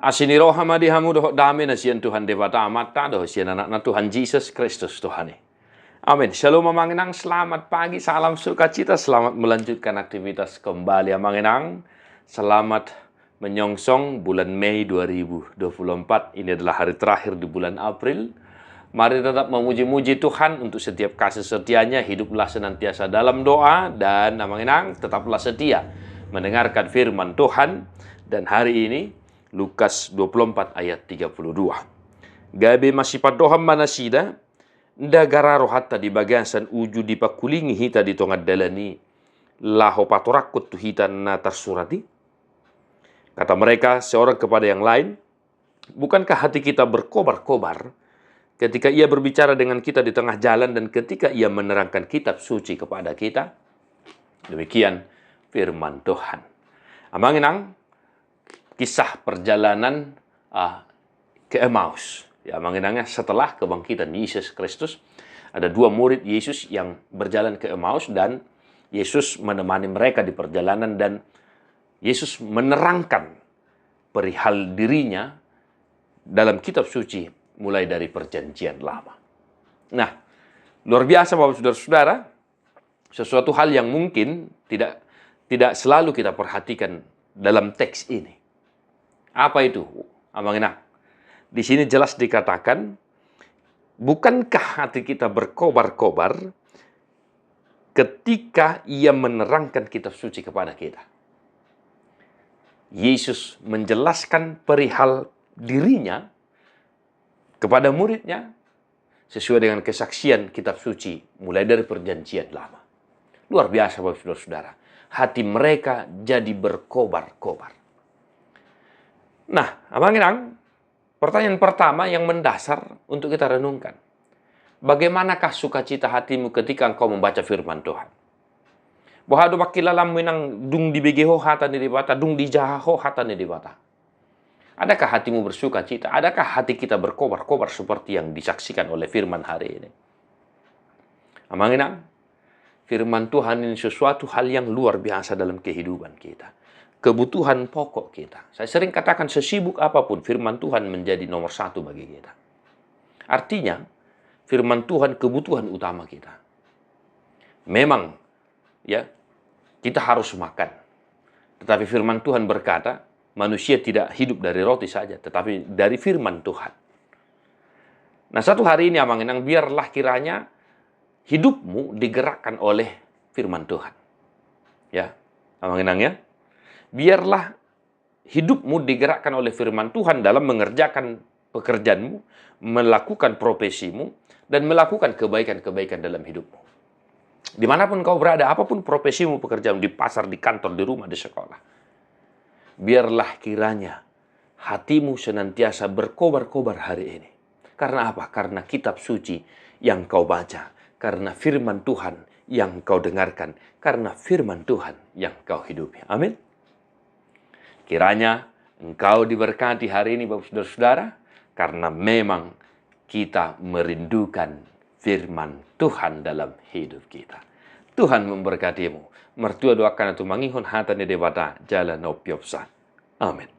Asini roh hamadi hamu doh dame na sian Tuhan dewata amata doh sian anak na Tuhan Yesus Kristus Tuhani. Amin. Shalom Amanginang, selamat pagi, salam sukacita, selamat melanjutkan aktivitas kembali Amanginang. Selamat menyongsong bulan Mei 2024. Ini adalah hari terakhir di bulan April. Mari tetap memuji-muji Tuhan untuk setiap kasih setianya. Hiduplah senantiasa dalam doa dan Amanginang tetaplah setia mendengarkan firman Tuhan. Dan hari ini Lukas 24 ayat 32. Gabe masih padoham manasida, ndagara rohata di bagian san uju di pakulingi hita di tongad dalani, laho patorakut tu hita na tersurati. Kata mereka seorang kepada yang lain, bukankah hati kita berkobar-kobar ketika ia berbicara dengan kita di tengah jalan dan ketika ia menerangkan kitab suci kepada kita? Demikian firman Tuhan. Amanginang, kisah perjalanan ke Emmaus. Ya, mengenangnya setelah kebangkitan Yesus Kristus, ada dua murid Yesus yang berjalan ke Emmaus dan Yesus menemani mereka di perjalanan dan Yesus menerangkan perihal dirinya dalam kitab suci mulai dari perjanjian lama. Nah, luar biasa Bapak Saudara-saudara, sesuatu hal yang mungkin tidak selalu kita perhatikan dalam teks ini. Apa itu? Amanginang. Di sini jelas dikatakan, bukankah hati kita berkobar-kobar ketika ia menerangkan kitab suci kepada kita? Yesus menjelaskan perihal dirinya kepada muridnya sesuai dengan kesaksian kitab suci mulai dari perjanjian lama. Luar biasa Bapak Saudara-saudara. Hati mereka jadi berkobar-kobar. Nah, Amanginang, pertanyaan pertama yang mendasar untuk kita renungkan. Bagaimanakah sukacita hatimu ketika engkau membaca firman Tuhan? Bahado bakilalam minang dung di begeho hata ni dibata, dung di jaho hata ni dibata. Adakah hatimu bersuka cita? Adakah hati kita berkobar-kobar seperti yang disaksikan oleh firman hari ini? Amanginang, firman Tuhan ini sesuatu hal yang luar biasa dalam kehidupan kita. Kebutuhan pokok kita. Saya sering katakan sesibuk apapun, firman Tuhan menjadi nomor satu bagi kita. Artinya, firman Tuhan kebutuhan utama kita. Memang, ya, kita harus makan. Tetapi firman Tuhan berkata, manusia tidak hidup dari roti saja, tetapi dari firman Tuhan. Nah, satu hari ini Amanginang, biarlah kiranya hidupmu digerakkan oleh firman Tuhan. Ya, Amanginang ya. Biarlah hidupmu digerakkan oleh firman Tuhan dalam mengerjakan pekerjaanmu, melakukan profesimu, dan melakukan kebaikan-kebaikan dalam hidupmu. Dimanapun kau berada, apapun profesimu, pekerjaanmu, di pasar, di kantor, di rumah, di sekolah. Biarlah kiranya hatimu senantiasa berkobar-kobar hari ini. Karena apa? Karena kitab suci yang kau baca. Karena firman Tuhan yang kau dengarkan. Karena firman Tuhan yang kau hidupi. Amin. Kiranya engkau diberkati hari ini Bapak Saudara-saudara, karena memang kita merindukan firman Tuhan dalam hidup kita. Tuhan memberkatimu. Mertua doakan itu mangihon hatane debata jalan opiopsa. Amin.